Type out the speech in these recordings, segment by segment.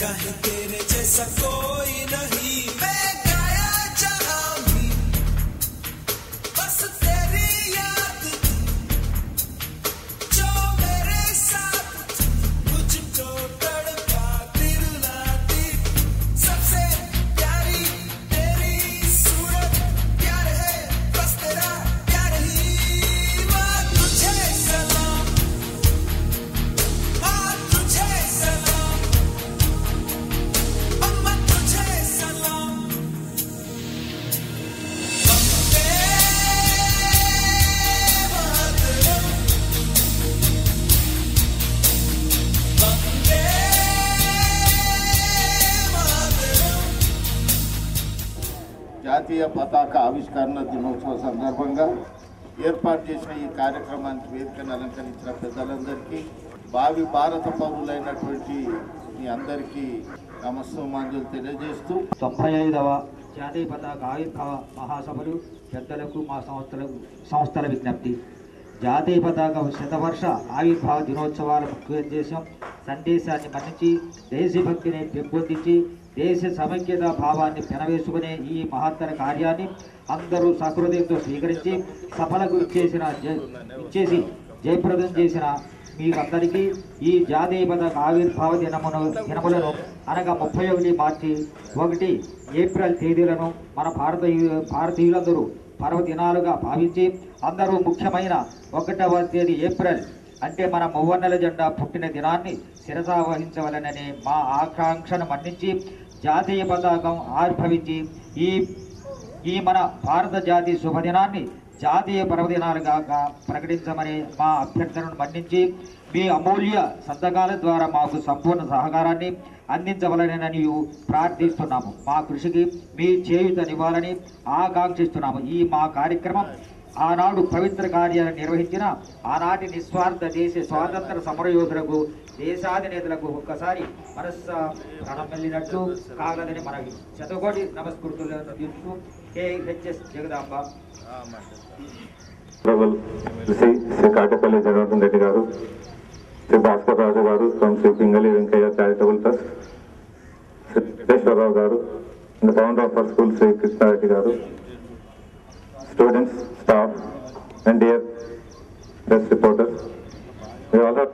कहीं तेरे जैसा कोई नहीं, मैं गाया जहां भी बस तेरी याद जो मेरे साथ मुझको तड़पा दिल लाती, सबसे प्यारी तेरी सूरत, प्यार है बस तेरा प्यार ही। माँ तुझे सलाम, माँ तुझे सलाम, अम्मा तुझे सलाम। वंदे मातरम, वंदे मातरम। జాతీయ పతాక ఆవిష్కరణ దినోత్సవ సందర్భంగా ఏర్పాటు చేసిన ఈ కార్యక్రమానికి వేదికను అలంకరించిన పెద్దలందరికీ, భావి భారత పౌరులైనటువంటి మీ అందరికీ నమస్సుమాంజలు తెలియజేస్తూ 95వ జాతీయ పతాక ఆవిర్భావ మహాసభలు పెద్దలకు మా సంస్థల విజ్ఞప్తి. జాతీయ పతాక శతవర్ష ఆవిర్భావ దినోత్సవాల ముఖ్య ఉద్దేశం సందేశాన్ని మన్నించి దేశభక్తిని పెంపొందించి దేశ సమైక్యత భావాన్ని పెనవేసుకునే ఈ మహత్తర కార్యాన్ని అందరూ సహృదయంతో స్వీకరించి సఫలకు ఇచ్చేసి జయప్రదం చేసిన మీకందరికీ ఈ జాతీయ పతాక ఆవిర్భావ దినములను అనగా 31 మార్చి 1 ఏప్రిల్ తేదీలను మన భారతీయులందరూ పర్వదినాలుగా భావించి అందరూ ముఖ్యమైన 1వ తేదీ ఏప్రిల్ అంటే మన మువ్వన్నెల జెండా పుట్టిన దినాన్ని శిరసావహించవలనని మా ఆకాంక్షను మన్నించి జాతీయ పతాకం ఆవిర్భవించి ఈ మన భారత జాతీయ శుభదినాన్ని జాతీయ పర్వదినాలుగా ప్రకటించమని మా అభ్యర్థనను మన్నించి మీ అమూల్య సంతకాల ద్వారా మాకు సంపూర్ణ సహకారాన్ని అందించవలనని ప్రార్థిస్తున్నాము. మా కృషికి మీ చేయూతనివ్వాలని ఆకాంక్షిస్తున్నాము. ఈ మా కార్యక్రమం ఆనాడు పవిత్ర కార్యాలను నిర్వహించిన ఆనాటి నిస్వార్థ దేశ స్వాతంత్ర సమరయోధులకు దేశాధినేతలకు ఒక్కసారి మనస్సు ప్రాణం వెళ్ళినట్లు కాగలని మనవి. శతకోటి నమస్కృతులు తీర్చు KHS జగదాంబ. శ్రీ కాటపల్లి జనార్దన్ రెడ్డి గారు, Shri Bhaskar Raju garu from Shri Pingali Venkayya charitable trust, Shri Venkateswararao garu, the founder of our school, Sri Krishna Reddy garu, students, staff, and dear press reporters, we all are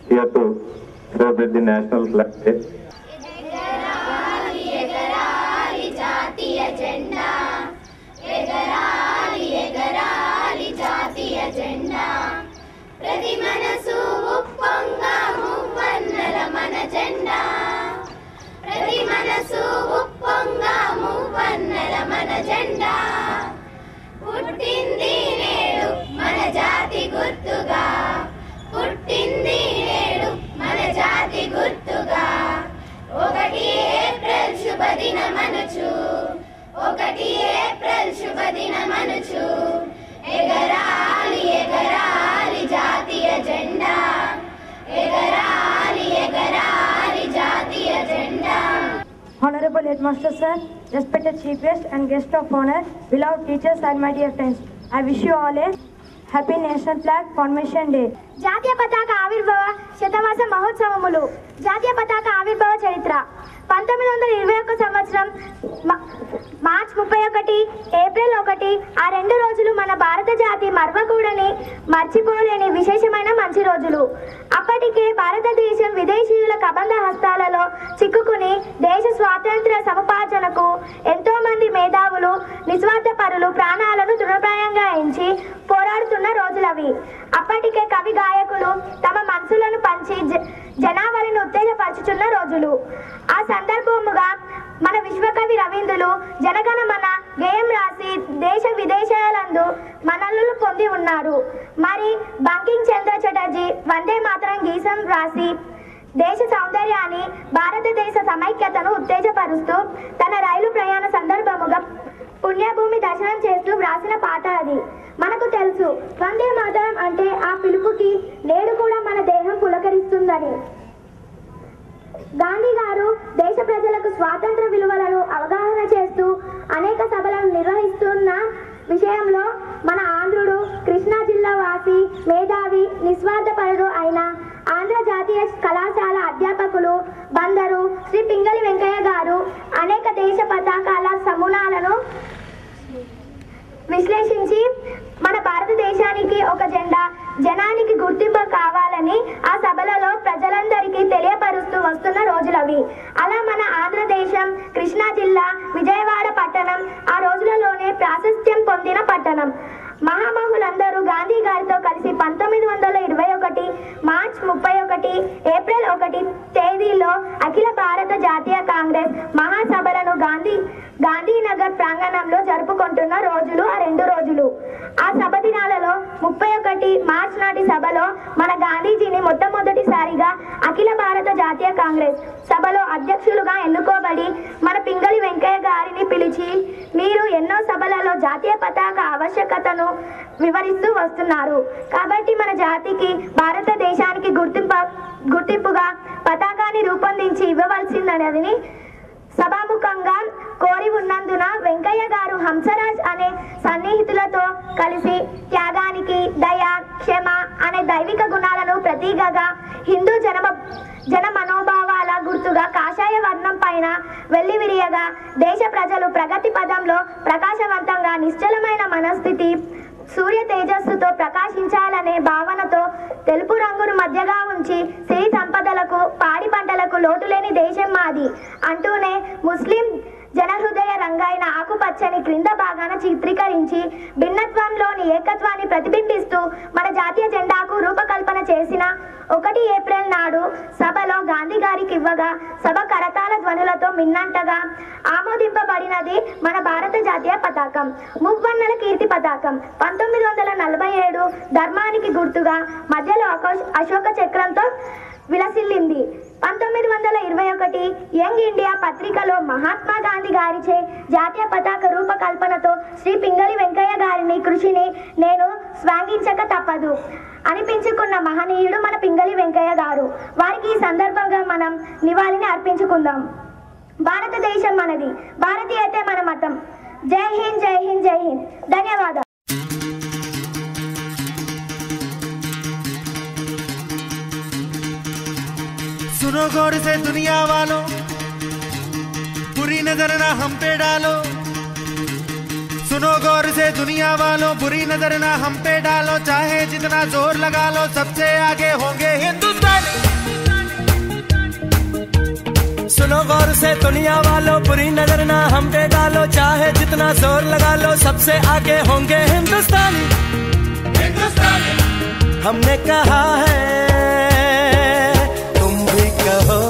here to celebrate the National Flag Day. ప్రతి మనసు ఉప్పొంగా మువ్వన్నెల మన జెండా, ప్రతి మనసు ఉప్పొంగా మువ్వన్నెల మన జెండా. పుట్టింది నేడు మన జాతి గుర్తుగా, పుట్టింది నేడు మన జాతి గుర్తుగా. 1 ఏప్రిల్ శుభదినమనుచు, 1 ఏప్రిల్ శుభదినమనుచు, ఎగరాలి ఎగరాలి జాతీయ జెండా, ఎగరాలి ఎగరాలి జాతీయ జెండా. Honorable Headmaster Sir, respected Chief Guest and Guest of Honor, beloved teachers and my dear friends, I wish you all a happy National Flag Formation Day. జాతీయ పతాక ఆవిర్భావ శతమాస మహోత్సవములు. జాతీయ పతాక ఆవిర్భావ చరిత్ర 1921 సంవత్సరం మార్చ్ 31, ఏప్రిల్ 1 ఆ 2 రోజులు మన భారత జాతి మర్వకూడని మర్చిపోలేని విశేషమైన మంచి రోజులు. అప్పటికే భారతదేశం విదేశీయుల కబంధ హస్తాలలో చిక్కుకుని దేశ స్వాతంత్ర్య సముపార్జనకు ఎంతో మంది మేధావులు నిస్వార్థపరులు ప్రాణాలను తృణప్రాయంగా ఎంచి పోరాడుతున్న రోజులవి. అప్పటికే కవి గాయకులు తమ మనసులను పంచి జనావళిని ఉత్తేజపరచుచున్న రోజులు. ఆ సందర్భముగా మన విశ్వకవి రవీంద్రులు జనగణమన గేయం రాసి దేశ విదేశాలందు మనల్ని పొంది ఉన్నారు. మరి బంకింగ్ చంద్ర చటర్జీ వందే మాతరం గీతం రాసి దేశ సౌందర్యాన్ని భారతదేశ సమైక్యతను ఉత్తేజపరుస్తూ తన రైలు ప్రయాణ సందర్భముగా పుణ్యభూమి దర్శనం చేస్తూ వ్రాసిన పాట అది. మనకు తెలుసు వందే మాతరం అంటే ఆ పిలుపుకి నేడు కూడా మన దేహం పులకరిస్తుందని. గాంధీ గారు దేశ ప్రజలకు స్వాతంత్ర విలువలను అవగాహన చేస్తూ అనేక సభలను నిర్వహిస్తున్న విషయంలో మన ఆంధ్రుడు కృష్ణా జిల్లా వాసి మేధావి నిస్వార్థపరుడు అయిన ఆంధ్ర జాతీయ కాలేజ్ కళాశాల అధ్యాపకులు బందరు శ్రీ పింగళి వెంకయ్య గారు అనేక దేశ పతాకాల సమూహాలను విశ్లేషించి మన భారతదేశానికి ఒక జెండా, జనానికి గుర్తింపు కావాలని ఆ సభలలో ప్రజలందరికీ తెలియపరుస్తూ వస్తున్న రోజులవి. అలా మన ఆంధ్రదేశం కృష్ణా జిల్లా విజయవాడ పట్టణం ఆ రోజులలోనే ప్రాశస్త్యం పొందిన పట్టణం. మహామహులందరూ గాంధీ గారితో కలిసి 1921 మార్చ్ 31, ఏప్రిల్ 1 తేదీల్లో అఖిల భారత జాతీయ కాంగ్రెస్ మహాసభలను గాంధీనగర్ ప్రాంగణంలో జరుపుకుంటున్న రోజులు ఆ 2 రోజులు. ఆ సభ దినాలలో 31 మార్చ్ నాటి సభలో మన గాంధీజీని మొట్టమొదటిసారిగా అఖిల భారత జాతీయ కాంగ్రెస్ సభలో అధ్యక్షులుగా ఎన్నుకోబడి మన పింగళి వెంకయ్య గారిని పిలిచి, మీరు ఎన్నో సభలలో జాతీయ పతాక ఆవశ్యకతను వివరిస్తూ వస్తున్నారు కాబట్టి మన జాతికి భారతదేశానికి గుర్తింపుగా పతాకాన్ని రూపొందించి ఇవ్వవలసిందని సభాముఖంగా కోరి ఉన్నందున వెంకయ్య గారు హంసరాజ్ అనే సన్నిహితులతో కలిసి త్యాగానికి, దయ, క్షమ అనే దైవిక గుణాలను ప్రతీకగా హిందూ జన మనోభావాల గుర్తుగా కాషాయ వర్ణం పైన వెల్లివిరియగా దేశ ప్రజలు ప్రగతి పదంలో ప్రకాశవంతంగా నిశ్చలమైన మనస్థితి సూర్య తేజస్సుతో ప్రకాశించాలనే భావనతో తెలుపు రంగును మధ్యగా ఉంచి సిరి సంపదలకు, పాడి పంటలకు లోటులేని దేశం మాది అంటూనే ముస్లిం జనహృదయ రంగైన ఆకుపచ్చని క్రింద భాగాన చిత్రీకరించి భిన్నత్వంలోని ఏకత్వాన్ని ప్రతిబింబిస్తూ మన జాతీయ జెండాకు రూపకల్పన చేసిన 1 ఏప్రిల్ నాడు సభలో గాంధీ గారికి ఇవ్వగా సభ కరతాళ ధ్వనులతో మిన్నంటగా ఆమోదింపబడినది మన భారత జాతీయ పతాకం, మువ్వన్నెల కీర్తి పతాకం. 1947 ధర్మానికి గుర్తుగా మధ్యలో అశోక చక్రంతో విలసిల్లింది. 1921 యంగ్ ఇండియా పత్రికలో మహాత్మా గాంధీ గారిచే జాతీయ పతాక రూపకల్పనతో శ్రీ పింగళి వెంకయ్య గారిని కృషిని నేను శ్లాఘించక తప్పదు అనిపించుకున్న మహనీయుడు మన పింగళి వెంకయ్య గారు. వారికి ఈ సందర్భంగా మనం నివాళిని అర్పించుకుందాం. భారతదేశం మనది, భారతీయతే మన మతం. జై హింద్, జై హింద్, జై హింద్. ధన్యవాదాలు. सुनो गौर से दुनिया वालों, बुरी नजर ना हम पे डालो। सुनो गौर से दुनिया वालों, बुरी नजर ना हम पे डालो। चाहे जितना जोर लगा लो, सबसे आगे होंगे हिंदुस्तानी। सुनो गौर से दुनिया वालों, बुरी नजर ना हम पे डालो। चाहे जितना जोर लगा लो, सबसे आगे होंगे हिंदुस्तानी। हमने कहा है, कहो,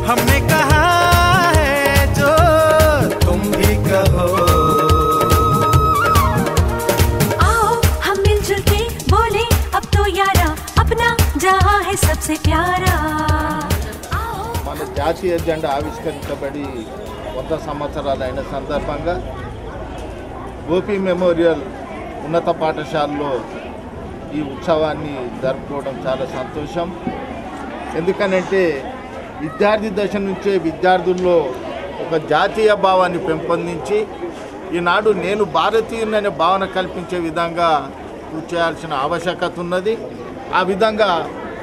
हमने कहा है जो तुम भी कहो। आओ हम मिलजुल के बोले अब तो यारा, अपना जहां है सबसे प्यारा। మన జాతీయ జెండా ఆవిష్కరించబడి 100 సంవత్సరాలైన సందర్భంగా గోపి మెమోరియల్ ఉన్నత పాఠశాలలో ఈ ఉత్సవాన్ని జరుపుకోవడం చాలా సంతోషం. ఎందుకనంటే విద్యార్థి దశ నుంచే విద్యార్థుల్లో ఒక జాతీయ భావాన్ని పెంపొందించి ఈనాడు నేను భారతీయుననే భావన కల్పించే విధంగా కృషి చేయాల్సిన ఆవశ్యకత ఉన్నది. ఆ విధంగా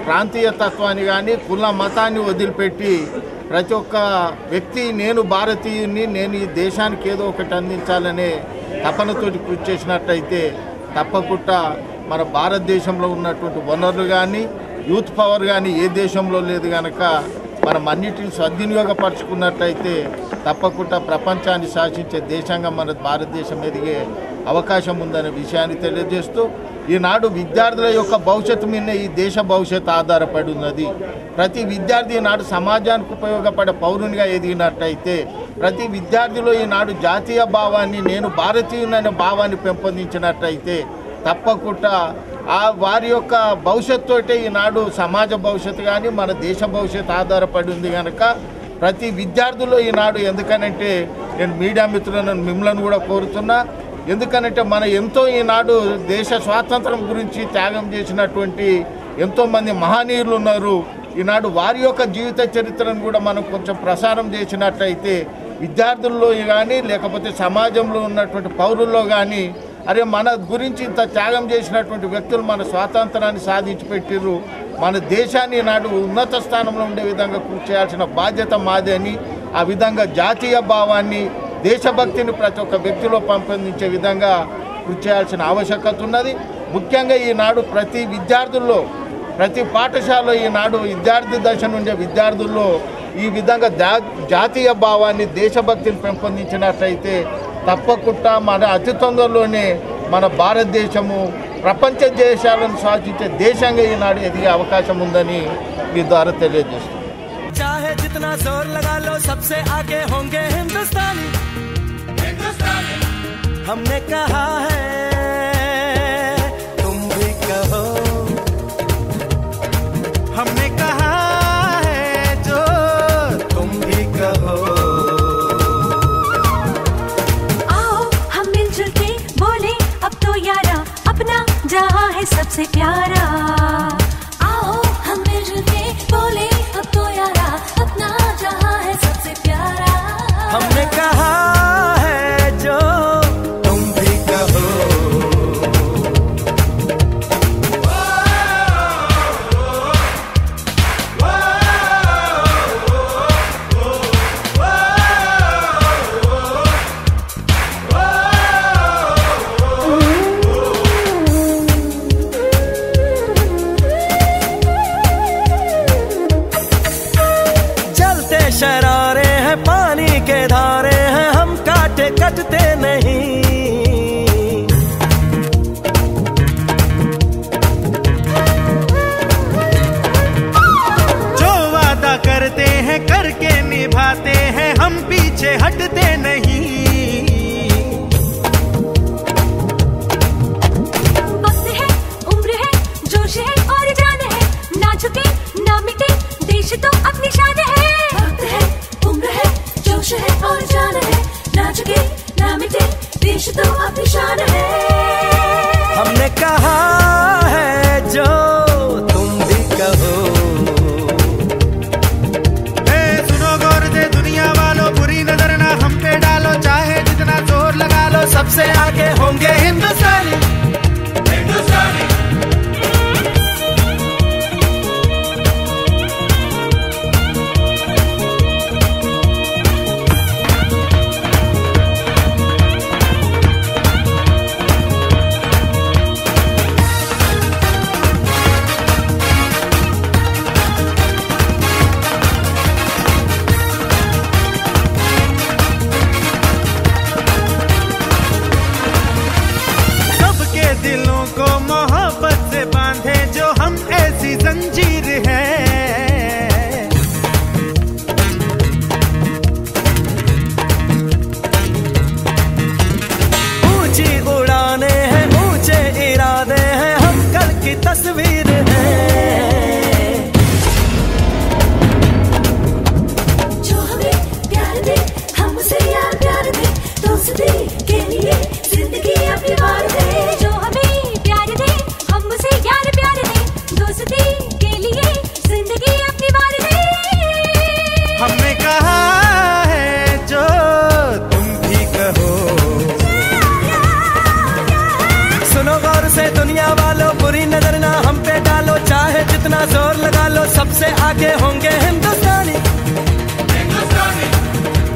ప్రాంతీయ తత్వాన్ని కానీ కుల మతాన్ని వదిలిపెట్టి ప్రతి ఒక్క వ్యక్తి నేను భారతీయుని, నేను ఈ దేశానికి ఏదో ఒకటి అందించాలనే తపనతోటి కృషి చేసినట్టయితే తప్పకుండా మన భారతదేశంలో ఉన్నటువంటి వనరులు కానీ యూత్ పవర్ కానీ ఏ దేశంలో లేదు కనుక మనం అన్నిటిని సద్వినియోగపరచుకున్నట్టయితే తప్పకుండా ప్రపంచాన్ని శాసించే దేశంగా మన భారతదేశం ఎదిగే అవకాశం ఉందనే విషయాన్ని తెలియజేస్తూ ఈనాడు విద్యార్థుల యొక్క భవిష్యత్తు మీద ఈ దేశ భవిష్యత్తు ఆధారపడి ఉన్నది. ప్రతి విద్యార్థి ఈనాడు సమాజానికి ఉపయోగపడే పౌరునిగా ఎదిగినట్టయితే ప్రతి విద్యార్థిలో ఈనాడు జాతీయ భావాన్ని, నేను భారతీయుననే భావాన్ని పెంపొందించినట్టయితే తప్పకుండా ఆ వారి యొక్క భవిష్యత్తుతో ఈనాడు సమాజ భవిష్యత్తు కానీ మన దేశ భవిష్యత్తు ఆధారపడి ఉంది కనుక ప్రతి విద్యార్థుల్లో ఈనాడు, ఎందుకనంటే నేను మీడియా మిత్రులను మిమ్మల్ని కూడా కోరుతున్నా, ఎందుకనంటే మన ఎంతో ఈనాడు దేశ స్వాతంత్రం గురించి త్యాగం చేసినటువంటి ఎంతోమంది మహనీయులు ఉన్నారు. ఈనాడు వారి యొక్క జీవిత చరిత్రను కూడా మనం కొంచెం ప్రసారం చేసినట్టయితే విద్యార్థుల్లో కానీ లేకపోతే సమాజంలో ఉన్నటువంటి పౌరుల్లో కానీ అరే మన గురించి ఇంత త్యాగం చేసినటువంటి వ్యక్తులు మన స్వాతంత్రాన్ని సాధించి పెట్టిర్రు, మన దేశాన్ని నాడు ఉన్నత స్థానంలో ఉండే విధంగా కృషి చేయాల్సిన బాధ్యత మాదే అని, ఆ విధంగా జాతీయ భావాన్ని దేశభక్తిని ప్రతి ఒక్క వ్యక్తిలో పెంపొందించే విధంగా కృషి చేయాల్సిన ఆవశ్యకత ఉన్నది. ముఖ్యంగా ఈనాడు ప్రతి విద్యార్థుల్లో, ప్రతి పాఠశాలలో ఈనాడు విద్యార్థి దశ నుండే విద్యార్థుల్లో ఈ విధంగా జాతీయ భావాన్ని దేశభక్తిని పెంపొందించినట్లయితే తప్పకుండా మన అతి తొందరలోనే మన భారతదేశము ప్రపంచ దేశాలను శాసించే దేశంగా ఈనాడు ఎదిగే అవకాశం ఉందని మీ ద్వారా తెలియజేస్తుంది. चाहे जितना जोर लगा लो सबसे आगे होंगे हिंदुस्तानी। हमने कहा है तुम भी कहो, हमने कहा है जो तुम भी कहो। आओ हम मिलजुल के बोले अब तो यारा, अपना जहां है सबसे प्यारा। आओ हम मिलजुल के बोले अब तो यारा, अपना जहां है सबसे प्यारा। हमने कहा है जो तुम भी कहो। जलते शरारे हैं पानी के धारे हैं, हम काटे कटते नहीं। जो वादा करते हैं करके निभाते हैं, हम पीछे हटते नहीं। वक्त है, उम्र है, जोश है और जान है, ना झुके ना मिटे देश तो अपनी शान है। वक्त है, उम्र है, जोश है और जान है, ना झुके ना मिटे देश तो अपनी शान है। हमने कहा है जो तुम भी कहो। सुनो गौर से दुनिया वालों, बुरी नजर ना हम पे डालो, चाहे जितना जोर लगा लो सबसे आगे होंगे हिंदुस्तानी। सबके दिलों को मोहब्बत से बांधे जो हम ऐसी जंजीर है। ऊंची उड़ाने हैं, ऊंचे इरादे हैं, हम कल की तस्वीर हैं। जो हमें प्यार दे, हम उसे यार प्यार दे, दोस्ती के लिए जिंदगी अपनी वार दे। जो हमें प्यार दे, हम उसे यार प्यार दे, दोस्ती के लिए जिंदगी अपनी वार दे। हमने कहा है जो तुम भी कहो। सुनो गौर से दुनिया वालों, बुरी नजर ना हम पे डालो, चाहे जितना जोर लगा लो सबसे आगे होंगे हिंदुस्तानी। हिंदुस्तानी हिंदुस्तानी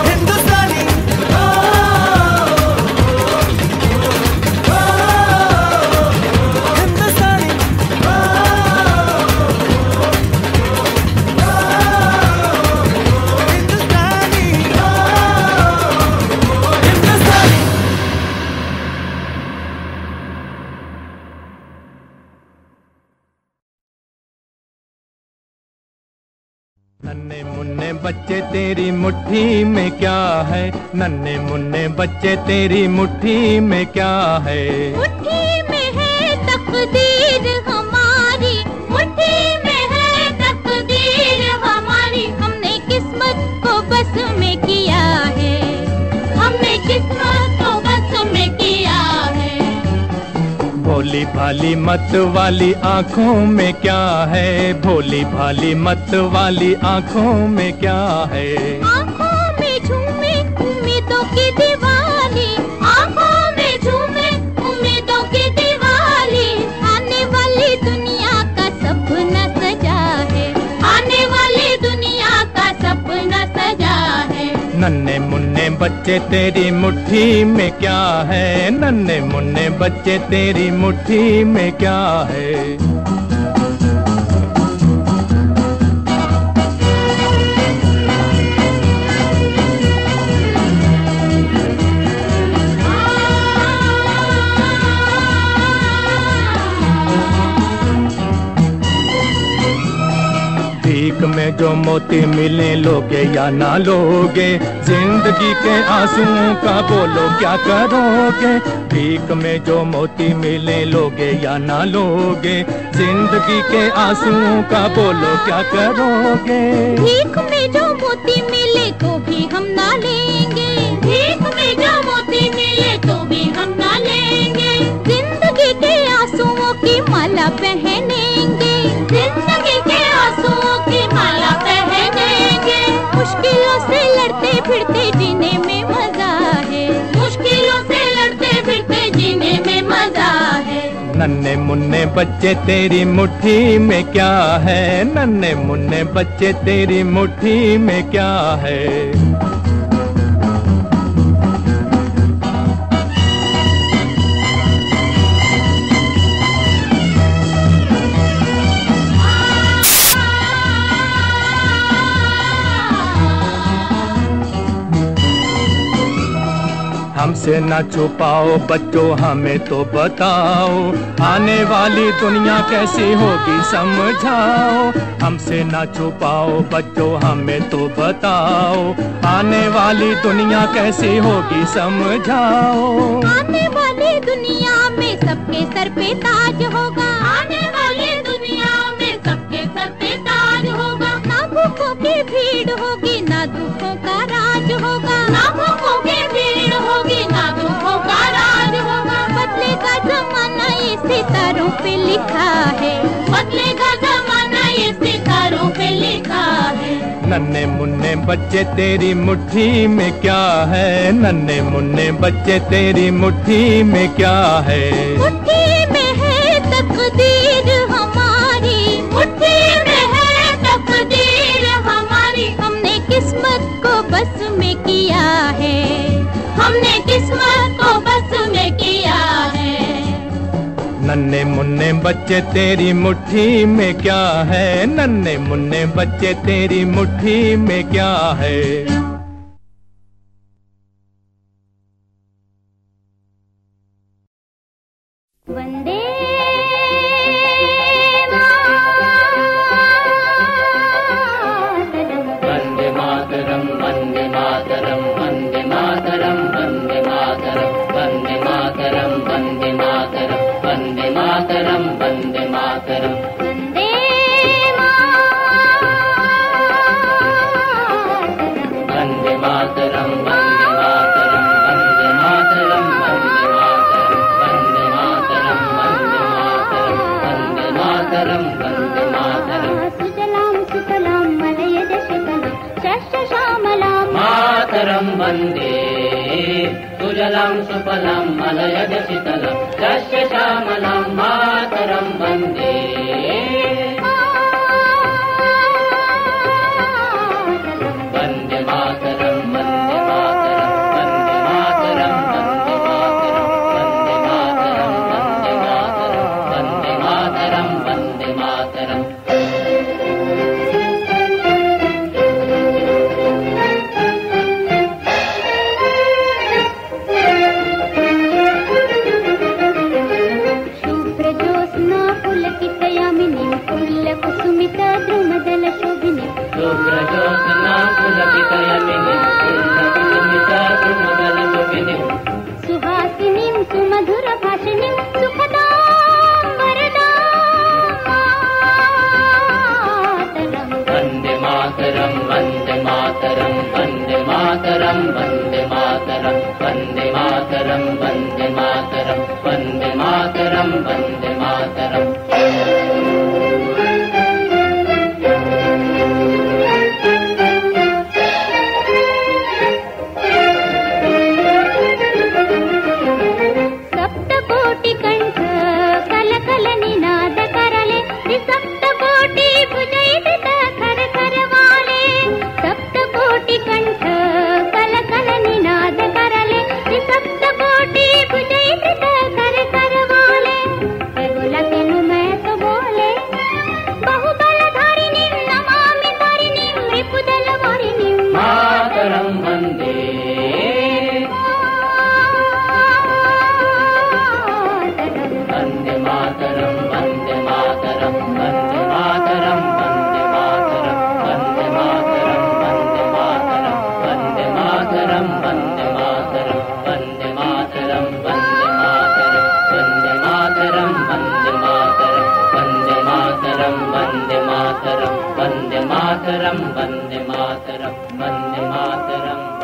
हिंदुस्तानी हिंदुस्तानी हिंदुस्तानी। नन्हे मुन्ने बच्चे तेरी मुट्ठी में क्या है, नन्हे मुन्ने बच्चे तेरी मुट्ठी में क्या है। मुट्ठी में है तकदीर हमारी, मुट्ठी में है तकदीर हमारी, हमने किस्मत को बस में किया है, हमने किस्मत को बस में किया है। भोली भाली मत वाली आंखों में क्या है, भोली भाली मत वाली आंखों में क्या है। आंखों में झूमे उम्मीदों की दिवाली, आंखों में झूमे उम्मीदों की दिवाली। आने वाली दुनिया का सपना सजा है, आने वाली दुनिया का सपना सजा है। नन्हे मुन्ने बच्चे तेरी मुट्ठी में क्या है, नन्हे मुन्ने बच्चे तेरी मुट्ठी में क्या है। भीख में जो मोती मिले लोगे या ना लोगे, जिंदगी के आंसुओं का बोलो क्या करोगे। भीख में जो मोती मिले लोगे या ना लोगे, जिंदगी के आंसुओं का बोलो क्या करोगे। भीख में जो मोती मिले तो भी हम ना लेंगे, भीख में जो मोती मिले तो भी हम ना लेंगे। जिंदगी के आंसुओं की माला पहनेंगे, जिंदगी के आंसुओं की माला पहनेंगे। मुश्किलों से लड़ते फिरते जीने में मजा है, मुश्किलों से लड़ते फिरते जीने में मजा है। नन्हे मुन्ने बच्चे तेरी मुट्ठी में क्या है, नन्हे मुन्ने बच्चे तेरी मुट्ठी में क्या है। हमसे ना छुपाओ बच्चों हमें तो बताओ, आने वाली दुनिया कैसी होगी समझाओ। हमसे ना छुपाओ बच्चों हमें तो बताओ, आने वाली दुनिया कैसी होगी समझाओ। आने वाली दुनिया में सबके सर पे ताज होगा, आने वाली दुनिया में सबके सर पे ताज होगा। ना भूखों की भीड़ होगी ना दुखों का राज होगा, ना भूखों की भीड़ होगी ना दुखों का राज होगा। बदलेगा जमाना ये सितारों पे लिखा है, बदलेगा जमाना ये सितारों पे लिखा है। नन्हे मुन्ने बच्चे तेरी मुट्ठी में क्या है, नन्हे मुन्ने बच्चे तेरी मुट्ठी में क्या है। मुट्ठी में है तकदीर हमारी, मुट्ठी में है तकदीर हमारी। हमने किस्मत को बस में किया है, हमने किस्मत को बस में किया है। नन्हे मुन्ने बच्चे तेरी मुट्ठी में क्या है, नन्हे मुन्ने बच्चे तेरी मुट्ठी में क्या है। वंदे मातरम वंदे मातरम वंदे मातरम वंदे मातरम वंदे मातरम वंदे मातरम वंदे मातरम वंदे मातरम वंदे वंदे मातरम वंदे मातरम वंदे मातरम वंदे मातरम वंदे मातरम वंदे मातरम वंदे मातरम सुजलां सुफलां मलयज शीतलां शस्य श्यामलां मातरं वन्दे सुजलां सुफलां मलयज शीतलां शस्य श्यामलां मातरं वन्दे वन्दे मातरं वन्दे मातरं वन्दे मातरं वन्दे मातरं वन्दे मातरं वन्दे मातरं सुहासिनीं सुमधुर भाषिणीं सुखदां वरदां वन्दे मातरं वन्दे मातरं वन्दे मातरं वन्दे मातरं वन्दे मातरं वन्दे मातरं वन्दे मातरं वन्दे मातरम् सप्तकोटि कंठ कल कल निनाद करले सप्तकोटि भुजैत कर कर वाले सप्तकोटि कंठ कल कल निनाद करले सप्तकोटि भुजैत कर कर वाले बोला तेनु मैं तो बोले बहुबलधारिणीं नमामि तारिणीं रिपुदलवारिणीं मातरं वन्दे वन्दे मातरं वन्दे मातरं वन्दे मातरं वन्दे मातरं वन्दे मातरं वन्दे मातरं वन्दे मातरं वन्दे मातरं वन्दे मातरं वन्दे मातरं वन्दे मातरं वन्दे मातरं वन्दे मातरं वन्दे मातरं वन्दे मातरं वन्दे मातरं वन्दे मातरं